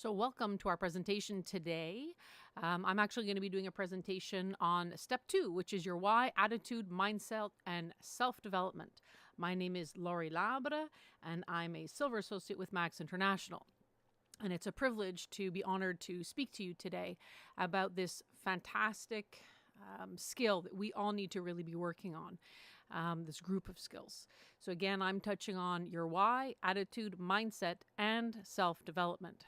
So welcome to our presentation today. I'm actually going to be doing a presentation on step 2, which is your why, attitude, mindset, and self-development. My name is Laurie Labre, and I'm a Silver Associate with Max International. And it's a privilege to be honored to speak to you today about this fantastic skill that we all need to really be working on, this group of skills. So again, I'm touching on your why, attitude, mindset, and self-development.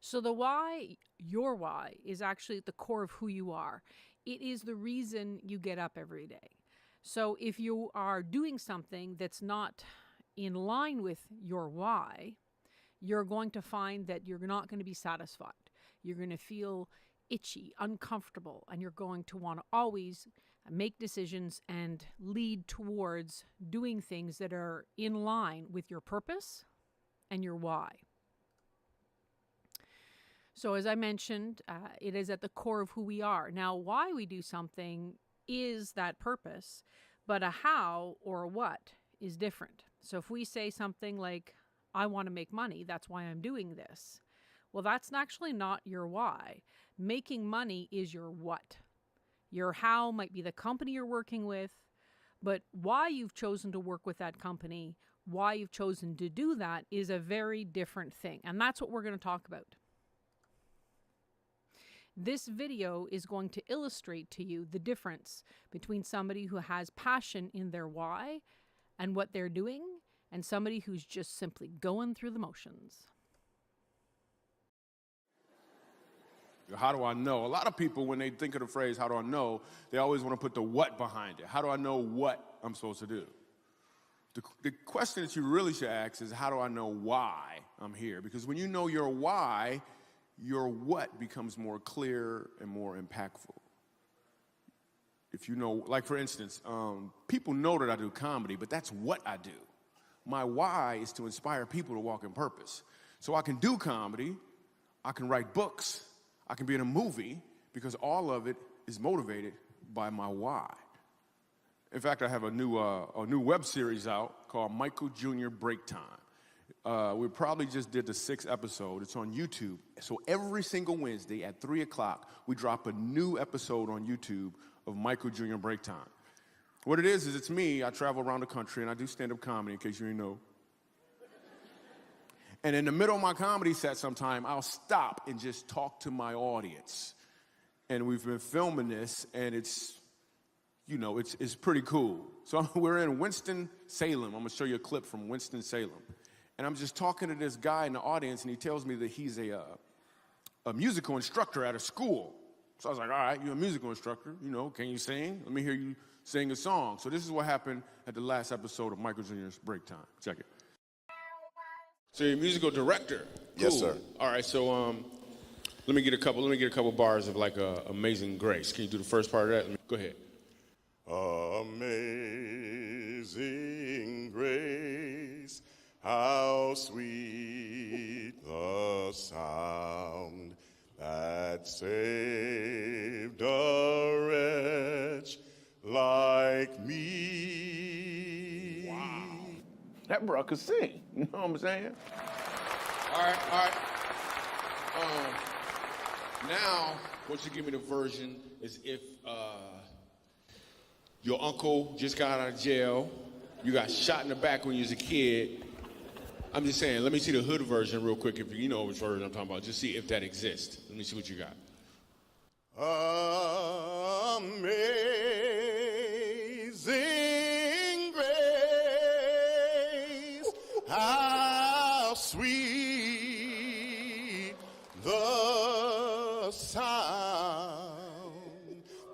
So the why, your why, is actually at the core of who you are. It is the reason you get up every day. So if you are doing something that's not in line with your why, you're going to find that you're not going to be satisfied. You're going to feel itchy, uncomfortable, and you're going to want to always make decisions and lead towards doing things that are in line with your purpose and your why. So as I mentioned, it is at the core of who we are. Now, why we do something is that purpose, but a how or a what is different. So if we say something like, I want to make money, that's why I'm doing this. Well, that's actually not your why. Making money is your what. Your how might be the company you're working with, but why you've chosen to work with that company, why you've chosen to do that is a very different thing. And that's what we're going to talk about. This video is going to illustrate to you the difference between somebody who has passion in their why and what they're doing and somebody who's just simply going through the motions. How do I know? A lot of people, when they think of the phrase, how do I know, they always want to put the what behind it. How do I know what I'm supposed to do? The question that you really should ask is, how do I know why I'm here? Because when you know your why, your what becomes more clear and more impactful. If you know, like for instance, people know that I do comedy, but that's what I do. My why is to inspire people to walk in purpose. So I can do comedy, I can write books, I can be in a movie, because all of it is motivated by my why. In fact, I have a new web series out called Michael Jr. Break Time. We probably just did the 6th episode. It's on YouTube. So every single Wednesday at 3 o'clock, we drop a new episode on YouTube of Michael Jr. Break Time. What it is it's me. I travel around the country and I do stand-up comedy, in case you didn't know. And in the middle of my comedy set sometime, I'll stop and just talk to my audience. And we've been filming this, and it's pretty cool. So we're in Winston-Salem. I'm going to show you a clip from Winston-Salem. And I'm just talking to this guy in the audience, and he tells me that he's a musical instructor at a school. So I was like, all right, you're a musical instructor. Can you sing? Let me hear you sing a song. So this is what happened at the last episode of Michael Jr.'s Break Time. Check it. So you're a musical director. Cool. Yes, sir. All right, so let me get a couple bars of like Amazing Grace. Can you do the first part of that? Go ahead. Amazing grace, how sweet the sound that saved a wretch like me. Wow. That bro could sing. You know what I'm saying? All right. Now, what you give me the version is if your uncle just got out of jail, you got shot in the back when you was a kid. I'm just saying, let me see the hood version real quick, if you know which version I'm talking about. Just see if that exists. Let me see what you got. Amazing grace, how sweet the sound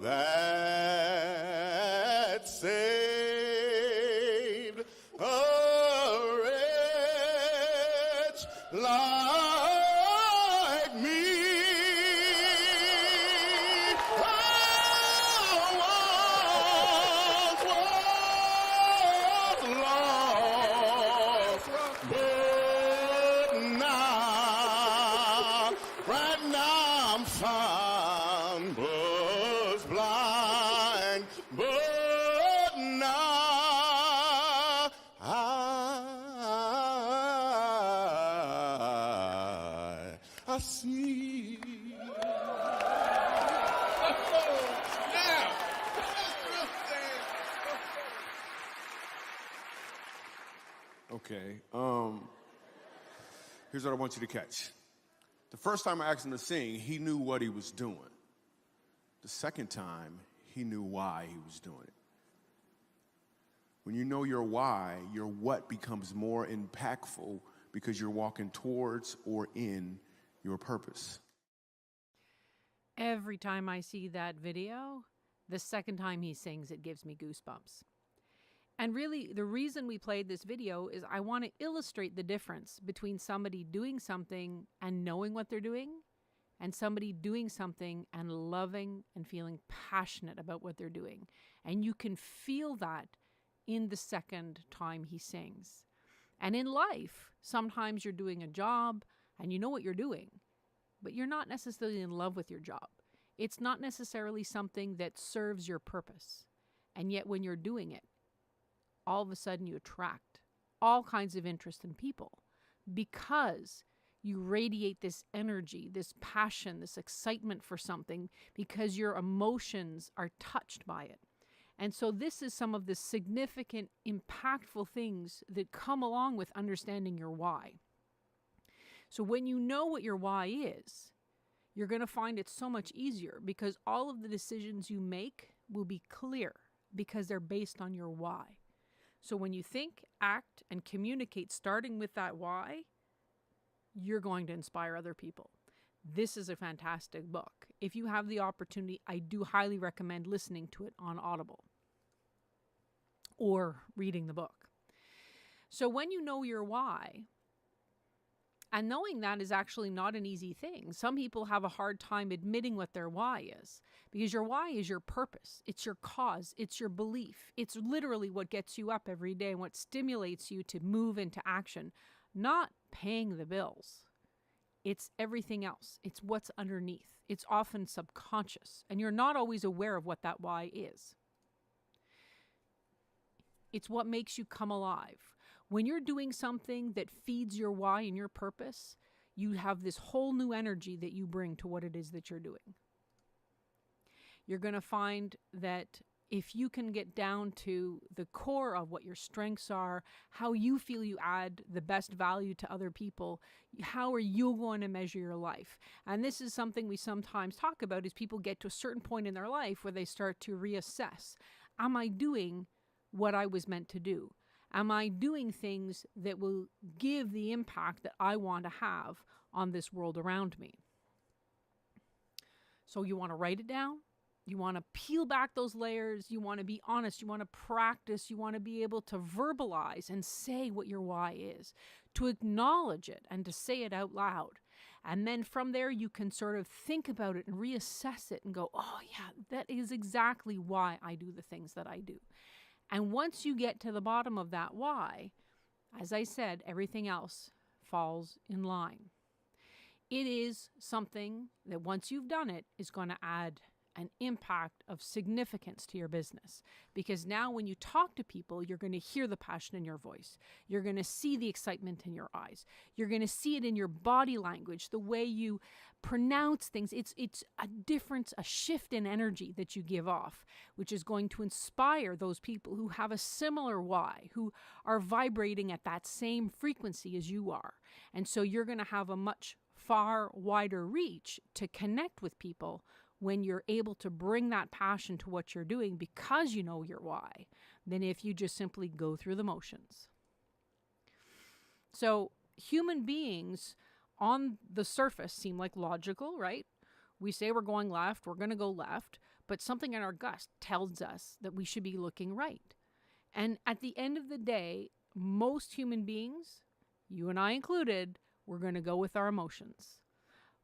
that saved a wretch like me. I once was lost, but now, right now I'm found. Was blind, but now I I see. Okay. Here's what I want you to catch. The first time I asked him to sing, he knew what he was doing. The second time, he knew why he was doing it. When you know your why, your what becomes more impactful because you're walking towards or in your purpose. Every time I see that video, the second time he sings, it gives me goosebumps. And really, the reason we played this video is I want to illustrate the difference between somebody doing something and knowing what they're doing, and somebody doing something and loving and feeling passionate about what they're doing. And you can feel that in the second time he sings. And in life, sometimes you're doing a job and you know what you're doing, but you're not necessarily in love with your job. It's not necessarily something that serves your purpose. And yet when you're doing it, all of a sudden you attract all kinds of interest in people because you radiate this energy, this passion, this excitement for something because your emotions are touched by it. And so this is some of the significant, impactful things that come along with understanding your why. So when you know what your why is, you're going to find it so much easier because all of the decisions you make will be clear because they're based on your why. So when you think, act, and communicate starting with that why, you're going to inspire other people. This is a fantastic book. If you have the opportunity, I do highly recommend listening to it on Audible or reading the book. So when you know your why, and knowing that is actually not an easy thing. Some people have a hard time admitting what their why is because your why is your purpose. It's your cause. It's your belief. It's literally what gets you up every day and what stimulates you to move into action, not paying the bills. It's everything else. It's what's underneath. It's often subconscious, and you're not always aware of what that why is. It's what makes you come alive. When you're doing something that feeds your why and your purpose, you have this whole new energy that you bring to what it is that you're doing. You're going to find that if you can get down to the core of what your strengths are, how you feel you add the best value to other people, how are you going to measure your life? And this is something we sometimes talk about is people get to a certain point in their life where they start to reassess. Am I doing what I was meant to do? Am I doing things that will give the impact that I want to have on this world around me? So you want to write it down. You want to peel back those layers. You want to be honest. You want to practice. You want to be able to verbalize and say what your why is, to acknowledge it and to say it out loud. And then from there, you can sort of think about it and reassess it and go, oh yeah, that is exactly why I do the things that I do. And once you get to the bottom of that why, as I said, everything else falls in line. It is something that once you've done it is going to add an impact of significance to your business. Because now when you talk to people, you're going to hear the passion in your voice. You're going to see the excitement in your eyes. You're going to see it in your body language, the way you pronounce things. It's a difference, a shift in energy that you give off, which is going to inspire those people who have a similar why, who are vibrating at that same frequency as you are. And so you're going to have a much far wider reach to connect with people when you're able to bring that passion to what you're doing because you know your why, than if you just simply go through the motions. So human beings on the surface seem like logical, right? We say we're going left, we're going to go left, but something in our gut tells us that we should be looking right. And at the end of the day, most human beings, you and I included, we're going to go with our emotions.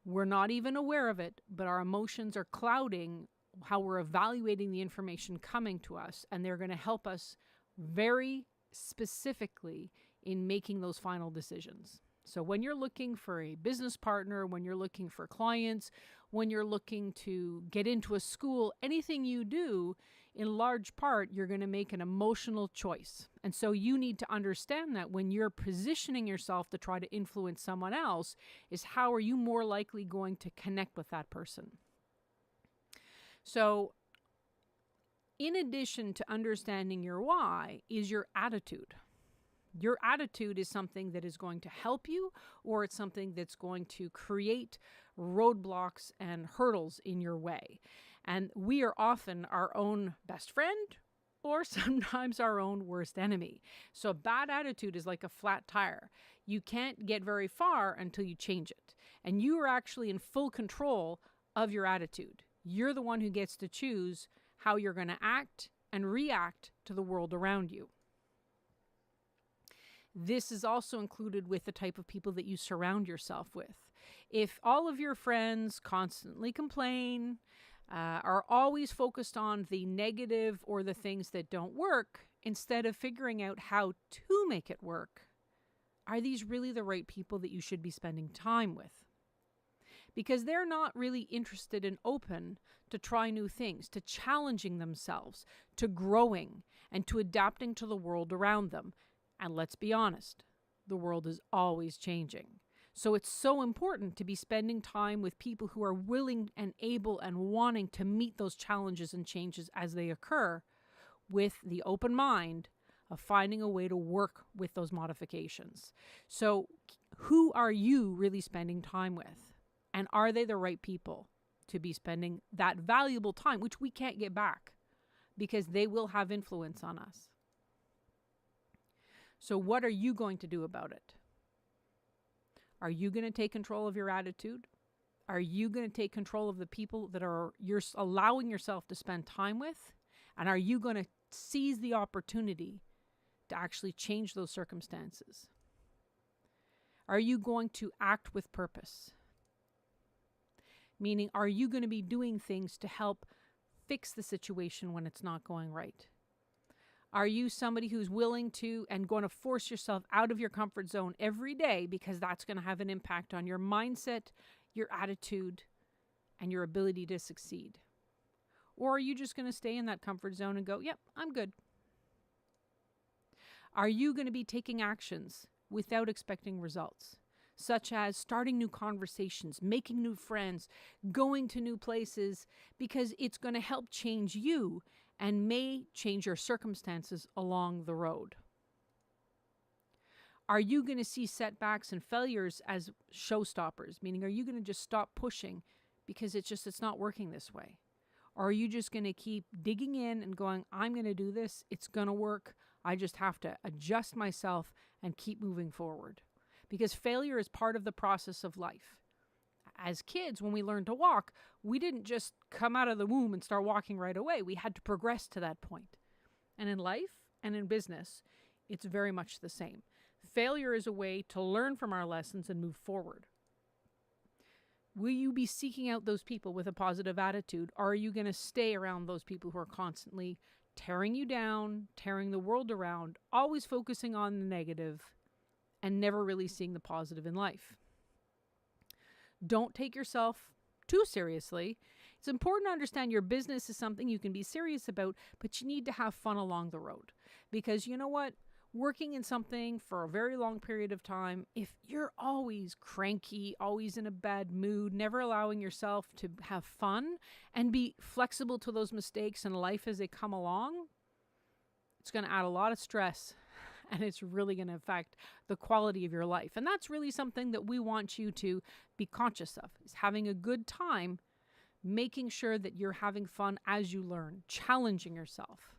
We're not even aware of it, but our emotions are clouding how we're evaluating the information coming to us, and they're going to help us very specifically in making those final decisions. So when you're looking for a business partner, when you're looking for clients, when you're looking to get into a school, anything you do in large part, you're going to make an emotional choice. And so you need to understand that when you're positioning yourself to try to influence someone else, is how are you more likely going to connect with that person? So in addition to understanding your why is your attitude. Your attitude is something that is going to help you, or it's something that's going to create roadblocks and hurdles in your way. And we are often our own best friend, or sometimes our own worst enemy. So a bad attitude is like a flat tire. You can't get very far until you change it. And you are actually in full control of your attitude. You're the one who gets to choose how you're going to act and react to the world around you. This is also included with the type of people that you surround yourself with. If all of your friends constantly complain, are always focused on the negative or the things that don't work, instead of figuring out how to make it work, are these really the right people that you should be spending time with? Because they're not really interested and open to try new things, to challenging themselves, to growing, and to adapting to the world around them. And let's be honest, the world is always changing. So it's so important to be spending time with people who are willing and able and wanting to meet those challenges and changes as they occur, with the open mind of finding a way to work with those modifications. So who are you really spending time with? And are they the right people to be spending that valuable time, which we can't get back because they will have influence on us? So what are you going to do about it? Are you going to take control of your attitude? Are you going to take control of the people that you're allowing yourself to spend time with? And are you going to seize the opportunity to actually change those circumstances? Are you going to act with purpose? Meaning, are you going to be doing things to help fix the situation when it's not going right? Are you somebody who's willing to and going to force yourself out of your comfort zone every day, because that's going to have an impact on your mindset, your attitude, and your ability to succeed? Or are you just going to stay in that comfort zone and go, yep, I'm good? Are you going to be taking actions without expecting results, such as starting new conversations, making new friends, going to new places, because it's going to help change you and may change your circumstances along the road? Are you going to see setbacks and failures as showstoppers? Meaning, are you going to just stop pushing because it's not working this way? Or are you just going to keep digging in and going, I'm going to do this, it's going to work, I just have to adjust myself and keep moving forward? Because failure is part of the process of life. As kids, when we learned to walk, we didn't just come out of the womb and start walking right away. We had to progress to that point. And in life and in business, it's very much the same. Failure is a way to learn from our lessons and move forward. Will you be seeking out those people with a positive attitude? Or are you going to stay around those people who are constantly tearing you down, tearing the world around, always focusing on the negative, and never really seeing the positive in life? Don't take yourself too seriously. It's important to understand your business is something you can be serious about, but you need to have fun along the road. Because you know what? Working in something for a very long period of time, if you're always cranky, always in a bad mood, never allowing yourself to have fun and be flexible to those mistakes in life as they come along, it's going to add a lot of stress. And it's really going to affect the quality of your life. And that's really something that we want you to be conscious of, is having a good time, making sure that you're having fun as you learn, challenging yourself,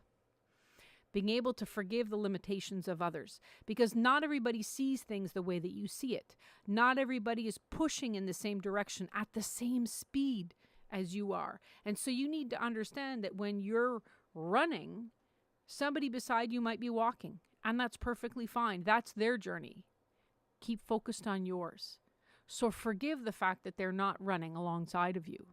being able to forgive the limitations of others, because not everybody sees things the way that you see it. Not everybody is pushing in the same direction at the same speed as you are. And so you need to understand that when you're running, somebody beside you might be walking. And that's perfectly fine. That's their journey. Keep focused on yours. So forgive the fact that they're not running alongside of you.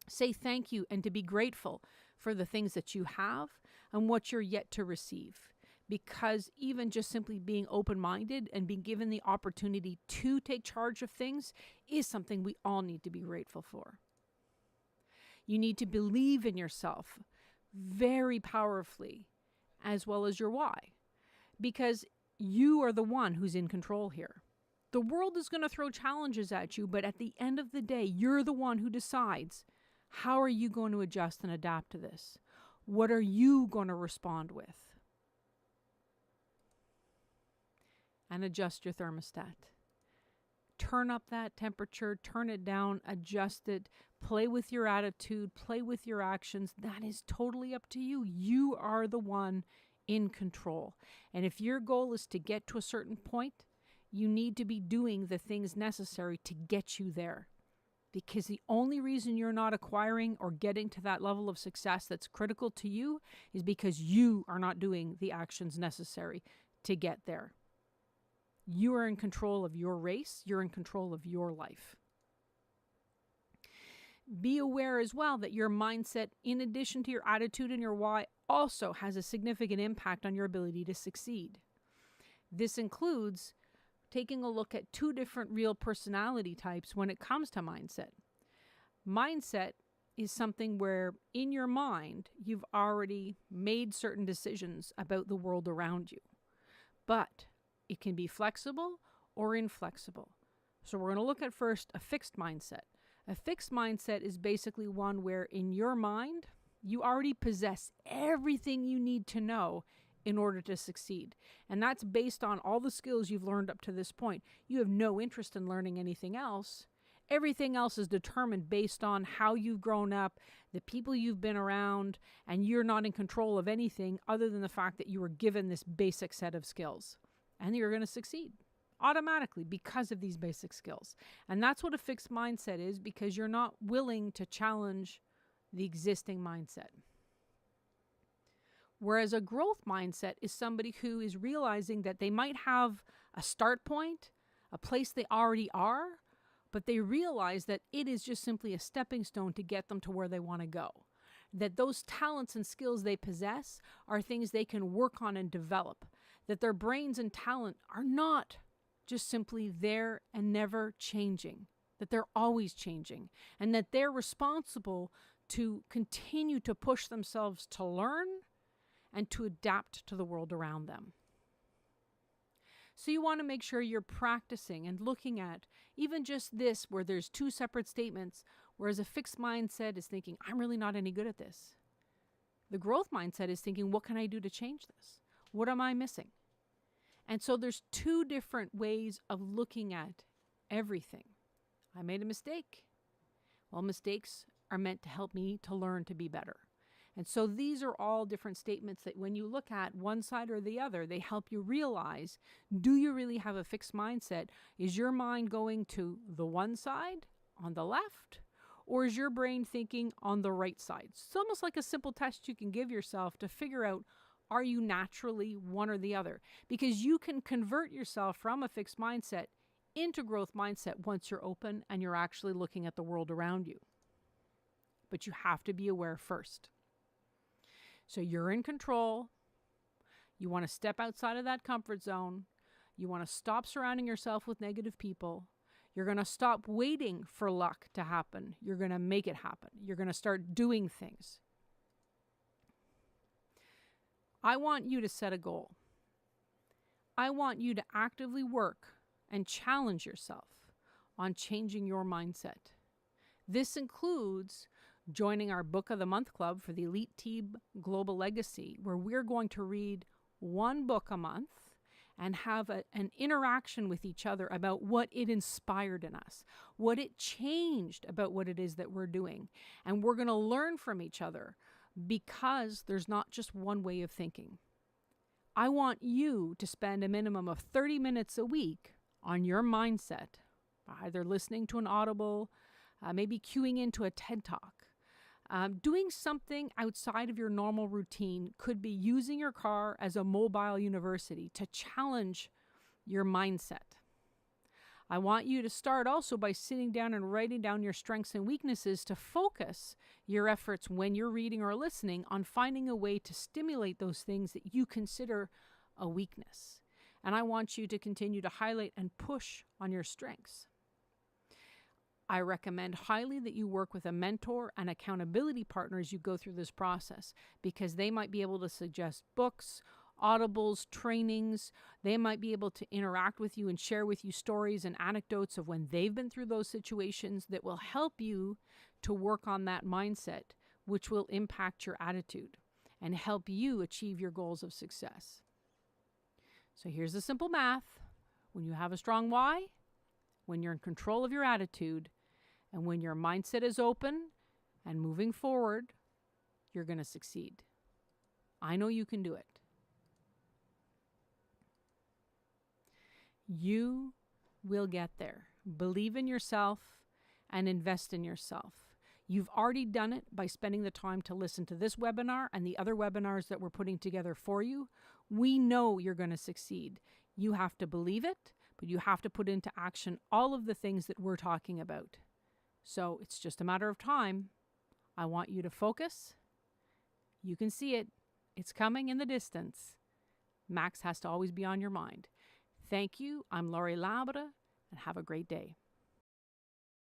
Say thank you and to be grateful for the things that you have and what you're yet to receive. Because even just simply being open-minded and being given the opportunity to take charge of things is something we all need to be grateful for. You need to believe in yourself very powerfully, as well as your why, because you are the one who's in control here. The world is going to throw challenges at you, but at the end of the day, you're the one who decides, how are you going to adjust and adapt to this? What are you going to respond with? And adjust your thermostat. Turn up that temperature, turn it down, adjust it, play with your attitude, play with your actions. That is totally up to you. You are the one in control. And if your goal is to get to a certain point, you need to be doing the things necessary to get you there. Because the only reason you're not acquiring or getting to that level of success that's critical to you is because you are not doing the actions necessary to get there. You are in control of your race. You're in control of your life. Be aware as well that your mindset, in addition to your attitude and your why, also has a significant impact on your ability to succeed. This includes taking a look at 2 different real personality types when it comes to mindset. Mindset is something where in your mind, you've already made certain decisions about the world around you. But it can be flexible or inflexible. So we're going to look at first a fixed mindset. A fixed mindset is basically one where in your mind, you already possess everything you need to know in order to succeed. And that's based on all the skills you've learned up to this point. You have no interest in learning anything else. Everything else is determined based on how you've grown up, the people you've been around, and you're not in control of anything other than the fact that you were given this basic set of skills. And you're going to succeed automatically because of these basic skills. And that's what a fixed mindset is, because you're not willing to challenge the existing mindset. Whereas a growth mindset is somebody who is realizing that they might have a start point, a place they already are, but they realize that it is just simply a stepping stone to get them to where they want to go. That those talents and skills they possess are things they can work on and develop. That their brains and talent are not just simply there and never changing. That they're always changing. And that they're responsible to continue to push themselves to learn and to adapt to the world around them. So you want to make sure you're practicing and looking at even just this, where there's 2 separate statements, whereas a fixed mindset is thinking, I'm really not any good at this. The growth mindset is thinking, what can I do to change this? What am I missing? And so there's 2 different ways of looking at everything. I made a mistake. Well, mistakes are meant to help me to learn to be better. And so these are all different statements that when you look at one side or the other, they help you realize, do you really have a fixed mindset? Is your mind going to the one side on the left, or is your brain thinking on the right side? It's almost like a simple test you can give yourself to figure out, are you naturally one or the other? Because you can convert yourself from a fixed mindset into growth mindset once you're open and you're actually looking at the world around you. But you have to be aware first. So you're in control. You want to step outside of that comfort zone. You want to stop surrounding yourself with negative people. You're going to stop waiting for luck to happen. You're going to make it happen. You're going to start doing things. I want you to set a goal. I want you to actively work and challenge yourself on changing your mindset. This includes joining our Book of the Month Club for the Elite Team Global Legacy, where we're going to read 1 book a month and have an interaction with each other about what it inspired in us, what it changed about what it is that we're doing. And we're going to learn from each other, because there's not just one way of thinking. I want you to spend a minimum of 30 minutes a week on your mindset, either listening to an Audible, maybe queuing into a TED Talk. Doing something outside of your normal routine could be using your car as a mobile university to challenge your mindset. I want you to start also by sitting down and writing down your strengths and weaknesses to focus your efforts when you're reading or listening on finding a way to stimulate those things that you consider a weakness. And I want you to continue to highlight and push on your strengths. I recommend highly that you work with a mentor and accountability partner as you go through this process, because they might be able to suggest books, audibles, trainings. They might be able to interact with you and share with you stories and anecdotes of when they've been through those situations that will help you to work on that mindset, which will impact your attitude and help you achieve your goals of success. So here's the simple math. When you have a strong why, when you're in control of your attitude, and when your mindset is open and moving forward, you're going to succeed. I know you can do it. You will get there. Believe in yourself and invest in yourself. You've already done it by spending the time to listen to this webinar and the other webinars that we're putting together for you. We know you're going to succeed. You have to believe it, but you have to put into action all of the things that we're talking about. So it's just a matter of time. I want you to focus. You can see it. It's coming in the distance. Max has to always be on your mind. Thank you. I'm Laurie Labre, and have a great day.